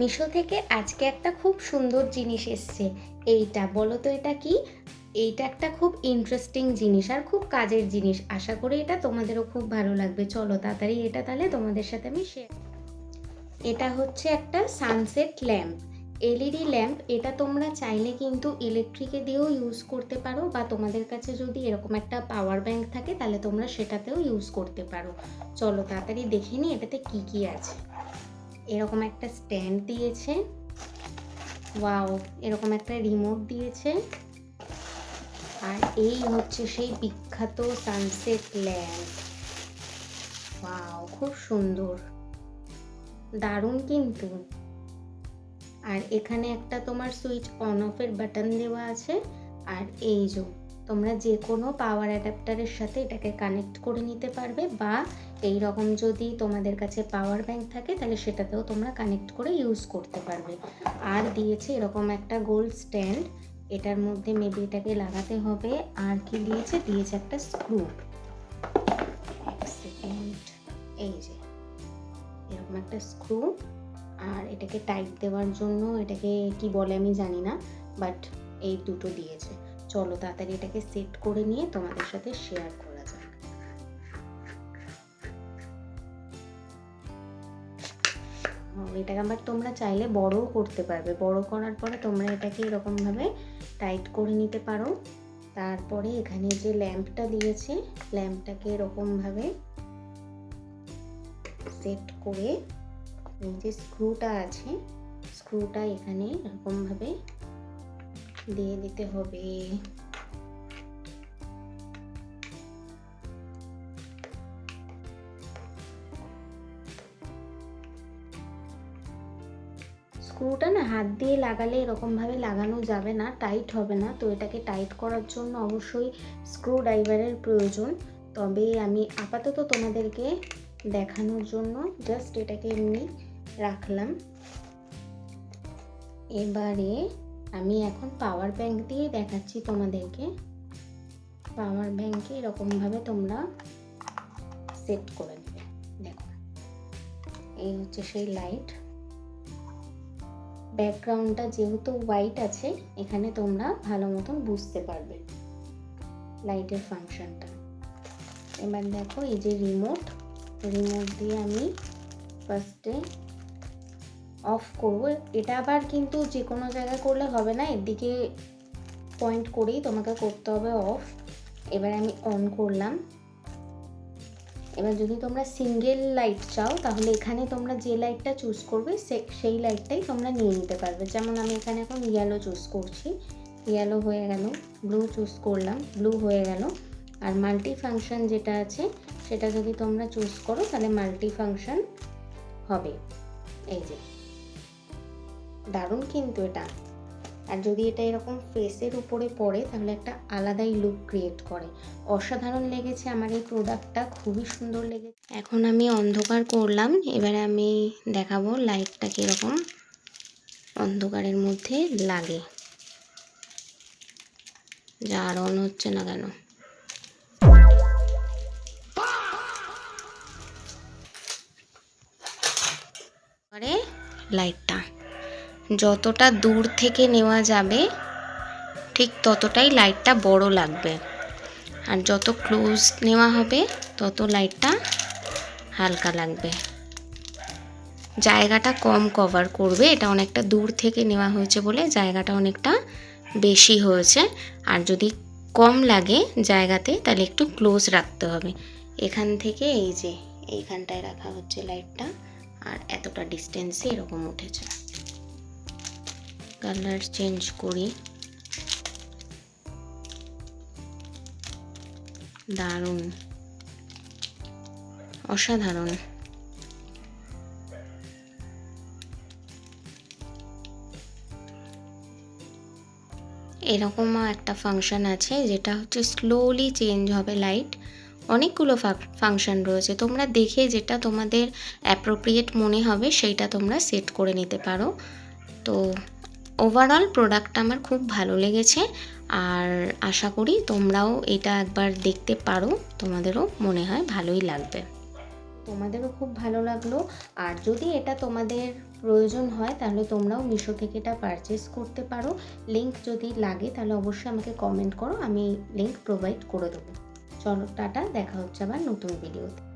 মিশো থেকে আজকে একটা খুব সুন্দর জিনিস এসছে। এইটা বলো তো এটা কি? এইটা একটা খুব ইন্টারেস্টিং জিনিস আর খুব কাজের জিনিস। আশা করি এটা তোমাদেরও খুব ভালো লাগবে। চলো তাড়াতাড়ি এটা তাহলে তোমাদের সাথে আমি শেয়ার। এটা হচ্ছে একটা সানসেট ল্যাম্প, এলইডি ল্যাম্প। এটা তোমরা চাইলে কিন্তু ইলেকট্রিকে দিয়েও ইউজ করতে পারো, বা তোমাদের কাছে যদি এরকম একটা পাওয়ার ব্যাংক থাকে তাহলে তোমরা সেটাতেও ইউজ করতে পারো। চলো তাড়াতাড়ি দেখে নিই এটাতে কি কি আছে। এরকম একটা স্ট্যান্ড দিয়েছে, ওয়াও, এরকম একটা রিমোট দিয়েছে, আর এই হচ্ছে সেই বিখ্যাত সানসেট ল্যাম্প। ওয়াও, খুব সুন্দর, দারুণ কিন্তু। আর এখানে একটা তোমার সুইচ অন অফের বাটন দেওয়া আছে। আর এই যে তোমরা যে কোনো পাওয়ার অ্যাডাপ্টারের সাথে এটাকে কানেক্ট করে নিতে পারবে, বা এই রকম যদি তোমাদের কাছে পাওয়ার ব্যাংক থাকে তাহলে সেটাতেও তোমরা কানেক্ট করে ইউজ করতে পারবে। আর দিয়েছে এরকম একটা গোল স্ট্যান্ড, এটার মধ্যে মেবি এটাকে লাগাতে হবে। আর কি দিয়েছে, দিয়েছে একটা স্ক্রু। এক সেকেন্ড, এই যে এরকম একটা স্ক্রু। আর এটাকে টাইট দেওয়ার জন্য এটাকে কি বলে আমি জানি না, বাট এই দুটো দিয়েছে। চলো তাড়াতাড়ি এটাকে সেট করে নিয়ে তোমাদের সাথে শেয়ার করা যাক। এটাকে আবার তোমরা চাইলে বড়ও করতে পারবে। বড় করার পরে তোমরা এটাকে এরকম ভাবে টাইট করে নিতে পারো। তারপরে এখানে যে ল্যাম্পটা দিয়েছে, ল্যাম্পটাকে এরকম ভাবে সেট করে এই যে স্ক্রুটা আছে, স্ক্রুটা এখানে এরকম ভাবে দিয়ে দিতে হবে। স্ক্রুটা না হাত দিয়ে লাগালে এরকম ভাবে লাগানো যাবে না, টাইট হবে না। তো এটাকে টাইট করার জন্য অবশ্যই স্ক্রু ড্রাইভারের প্রয়োজন। তবে আমি আপাতত তোমাদেরকে দেখানোর জন্য জাস্ট এটাকে এমনি রাখলাম। এবারে আমি এখন পাওয়ার ব্যাংক দিয়ে দেখাচ্ছি তোমাদেরকে। পাওয়ার ব্যাংকে এরকমভাবে তোমরা সেট করে নেবে। দেখো, এই হচ্ছে সেই লাইট। ব্যাকগ্রাউন্ডটা যেহেতু হোয়াইট আছে, এখানে তোমরা ভালো মতন বুঝতে পারবে লাইটের ফাংশনটা। এবার দেখো এই যে রিমোট, রিমোট দিয়ে আমি ফার্স্টে অফ করব। এটা আবার কিন্তু যে কোনো জায়গায় করলে হবে না, এর দিকে পয়েন্ট করেই তোমাকে করতে হবে অফ। এবার আমি অন করলাম। এবার যদি তোমরা সিঙ্গেল লাইট চাও তাহলে এখানে তোমরা যে লাইটটা চুজ করবে সেই লাইটটাই তোমরা নিয়ে নিতে পারবে। যেমন আমি এখানে এখন ইয়েলো চুজ করছি, ইয়েলো হয়ে গেল। ব্লু চুজ করলাম, ব্লু হয়ে গেল। আর মাল্টি ফাংশন যেটা আছে সেটা যদি তোমরা চুজ করো তাহলে মাল্টি ফাংশন হবে। এই যে দারুণ কিন্তু এটা। আর যদি এটা এরকম ফেসের উপরে পড়ে তাহলে একটা আলাদাই লুক ক্রিয়েট করে। অসাধারণ লেগেছে আমার এই প্রোডাক্টটা, খুবই সুন্দর লেগেছে। এখন আমি অন্ধকার করলাম। এবারে আমি দেখাবো লাইটটা কীরকম অন্ধকারের মধ্যে লাগে। যা আর অন হচ্ছে না কেন। পরে লাইটটা যতটা দূর থেকে নেওয়া যাবে ঠিক ততটাই লাইটটা বড় লাগবে, আর যত ক্লোজ নেওয়া হবে তত লাইটটা হালকা লাগবে। জায়গাটা কম কভার করবে, এটা অনেকটা দূর থেকে নেওয়া হয়েছে বলে জায়গাটা অনেকটা বেশি হয়েছে। আর যদি কম লাগে জায়গাতে তাহলে একটু ক্লোজ রাখতে হবে। এখান থেকে এই যে এইখানটায় রাখা হচ্ছে লাইটটা, আর এতটা ডিস্টেন্সে এরকম উঠেছে। কালার চেঞ্জ করি। দারুণ, অসাধারণ। এরকমও একটা ফাংশন আছে যেটা হচ্ছে স্লোলি চেঞ্জ হবে লাইট। অনেকগুলো ফাংশন রয়েছে, তোমরা দেখে যেটা তোমাদের অ্যাপ্রোপ্রিয়েট মনে হবে সেইটা তোমরা সেট করে নিতে পারো। তো ওভারঅল প্রোডাক্টটা আমার খুব ভালো লেগেছে, আর আশা করি তোমরাও এটা একবার দেখতে পারো, তোমাদেরও মনে হয় ভালোই লাগবে। তোমাদেরও খুব ভালো লাগলো। আর যদি এটা তোমাদের প্রয়োজন হয় তাহলে তোমরাও মিশো থেকে এটা পারচেস করতে পারো। লিঙ্ক যদি লাগে তাহলে অবশ্যই আমাকে কমেন্ট করো, আমি লিঙ্ক প্রোভাইড করে দেবো। চলো টাটা, দেখা হচ্ছে আবার নতুন ভিডিওতে।